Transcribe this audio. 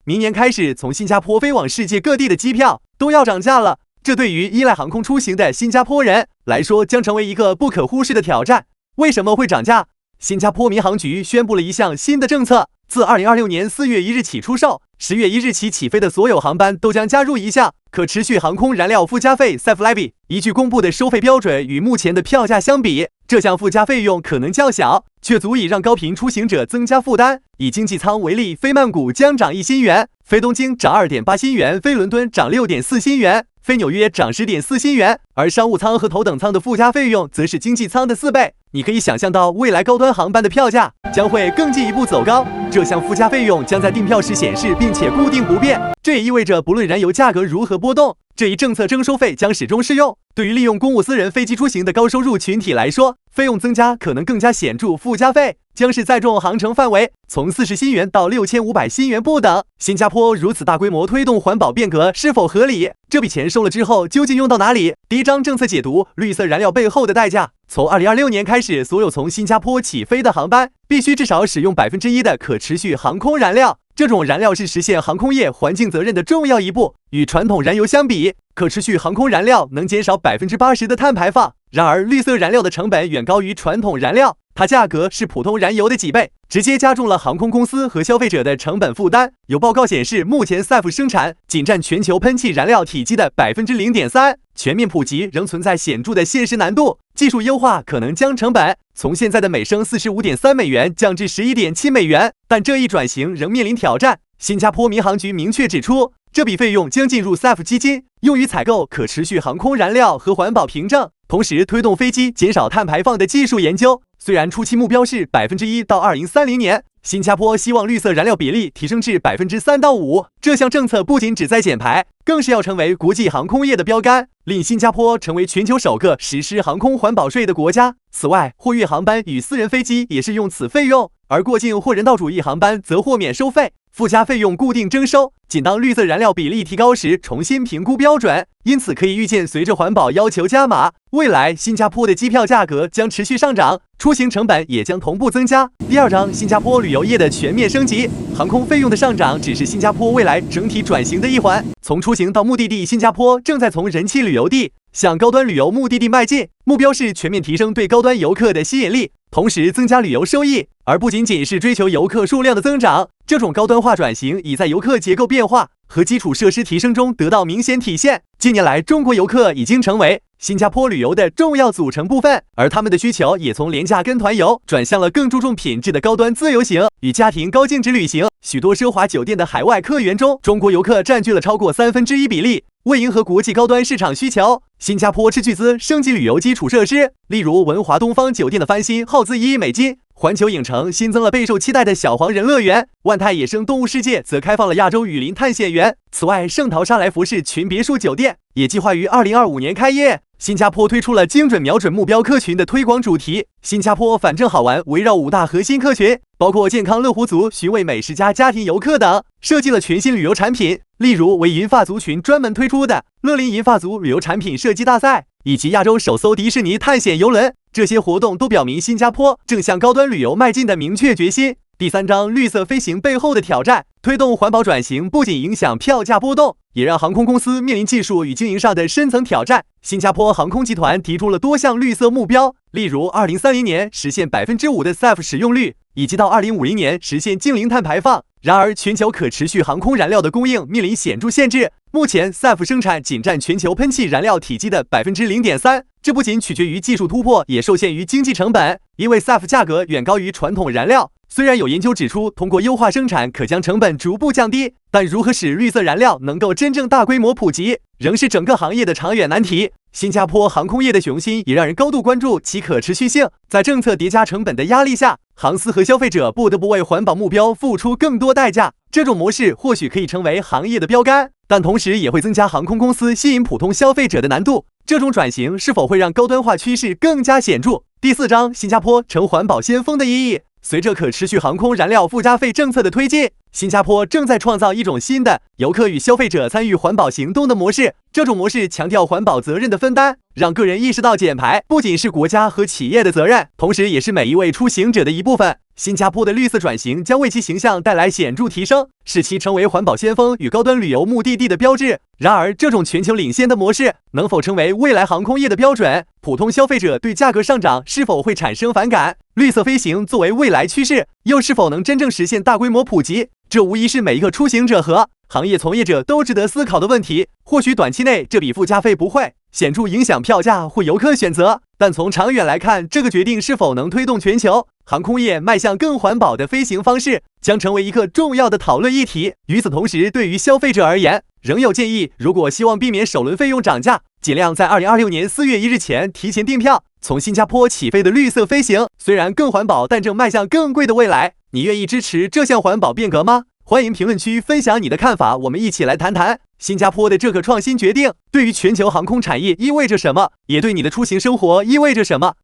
明年开始从新加坡飞往世界各地的机票都要涨价了。这对于依赖航空出行的新加坡人来说，将成为一个不可忽视的挑战。为什么会涨价？新加坡民航局宣布了一项新的政策，自2026年4月1日起出售，10月1日起起飞的所有航班都将加入一项可持续航空燃料附加费 SAF Levy。依据公布的收费标准与目前的票价相比，这项附加费用可能较小，却足以让高频出行者增加负担。以经济舱为例，飞曼谷将涨1新元，飞东京涨2.8新元，飞伦敦涨6.4新元，飞纽约涨10.4新元，而商务舱和头等舱的附加费用则是经济舱的4倍。你可以想象到，未来高端航班的票价将会更进一步走高。这项附加费用将在订票时显示，并且固定不变。这也意味着，不论燃油价格如何波动，这一政策征收费将始终适用。对于利用公务私人飞机出行的高收入群体来说，费用增加可能更加显著。附加费将是载重航程范围从40新元到6500新元不等。新加坡如此大规模推动环保变革是否合理？这笔钱收了之后究竟用到哪里？第一章政策解读：绿色燃料背后的代价。从2026年开始，所有从新加坡起飞的航班必须至少使用1%的可持续航空燃料。这种燃料是实现航空业环境责任的重要一步。与传统燃油相比，可持续航空燃料能减少80%的碳排放。然而，绿色燃料的成本远高于传统燃料，它价格是普通燃油的几倍，直接加重了航空公司和消费者的成本负担。有报告显示，目前 SAF 生产仅占全球喷气燃料体积的0.3%，全面普及仍存在显著的现实难度。技术优化可能将成本从现在的每升45.3美元降至11.7美元，但这一转型仍面临挑战。新加坡民航局明确指出，这笔费用将进入 SAF 基金，用于采购可持续航空燃料和环保凭证，同时推动飞机减少碳排放的技术研究。虽然初期目标是1%到2030年，新加坡希望绿色燃料比例提升至3%到5%。这项政策不仅旨在减排，更是要成为国际航空业的标杆，令新加坡成为全球首个实施航空环保税的国家。此外，货运航班与私人飞机也是用此费用，而过境或人道主义航班则豁免收费，附加费用固定征收，仅当绿色燃料比例提高时重新评估标准。因此可以预见，随着环保要求加码，未来新加坡的机票价格将持续上涨，出行成本也将同步增加。第二章，新加坡旅游业的全面升级。航空费用的上涨只是新加坡未来整体转型的一环。从出行到目的地，新加坡正在从人气旅游地向高端旅游目的地迈进，目标是全面提升对高端游客的吸引力，同时增加旅游收益，而不仅仅是追求游客数量的增长。这种高端化转型已在游客结构变化和基础设施提升中得到明显体现。近年来，中国游客已经成为新加坡旅游的重要组成部分，而他们的需求也从廉价跟团游转向了更注重品质的高端自由行与家庭高净值旅行。许多奢华酒店的海外客源中，中国游客占据了超过1/3比例。为迎合国际高端市场需求，新加坡斥巨资升级旅游基础设施，例如文华东方酒店的翻新耗资1亿美金，环球影城新增了备受期待的小黄人乐园，万泰野生动物世界则开放了亚洲雨林探险园。此外，圣淘沙莱佛士群别墅酒店也计划于2025年开业。新加坡推出了精准瞄准目标客群的推广主题，新加坡反正好玩围绕5大核心客群，包括健康乐活族、寻味美食家、家庭游客等，设计了全新旅游产品，例如为银发族群专门推出的乐林银发族旅游产品设计大赛，以及亚洲首艘迪士尼探险游轮。这些活动都表明新加坡正向高端旅游迈进的明确决心。第三章，绿色飞行背后的挑战。推动环保转型不仅影响票价波动，也让航空公司面临技术与经营上的深层挑战。新加坡航空集团提出了多项绿色目标，例如2030年实现5%的 SAF 使用率，以及到2050年实现净零碳排放。然而，全球可持续航空燃料的供应面临显著限制。目前 SAF 生产仅占全球喷气燃料体积的0.3%，这不仅取决于技术突破，也受限于经济成本，因为 SAF 价格远高于传统燃料。虽然有研究指出，通过优化生产可将成本逐步降低，但如何使绿色燃料能够真正大规模普及，仍是整个行业的长远难题。新加坡航空业的雄心也让人高度关注其可持续性。在政策叠加成本的压力下，航司和消费者不得不为环保目标付出更多代价。这种模式或许可以成为行业的标杆，但同时也会增加航空公司吸引普通消费者的难度。这种转型是否会让高端化趋势更加显著？第四章，新加坡成环保先锋的意义。随着可持续航空燃料附加费政策的推进，新加坡正在创造一种新的游客与消费者参与环保行动的模式。这种模式强调环保责任的分担，让个人意识到减排不仅是国家和企业的责任，同时也是每一位出行者的一部分。新加坡的绿色转型将为其形象带来显著提升，使其成为环保先锋与高端旅游目的地的标志。然而，这种全球领先的模式能否成为未来航空业的标准？普通消费者对价格上涨是否会产生反感？绿色飞行作为未来趋势，又是否能真正实现大规模普及？这无疑是每一个出行者和行业从业者都值得思考的问题。或许短期内这笔附加费不会显著影响票价或游客选择，但从长远来看，这个决定是否能推动全球航空业迈向更环保的飞行方式，将成为一个重要的讨论议题。与此同时，对于消费者而言，仍有建议，如果希望避免首轮费用涨价，尽量在2026年4月1日前提前订票。从新加坡起飞的绿色飞行虽然更环保，但正迈向更贵的未来。你愿意支持这项环保变革吗？欢迎评论区分享你的看法，我们一起来谈谈新加坡的这个创新决定对于全球航空产业意味着什么，也对你的出行生活意味着什么。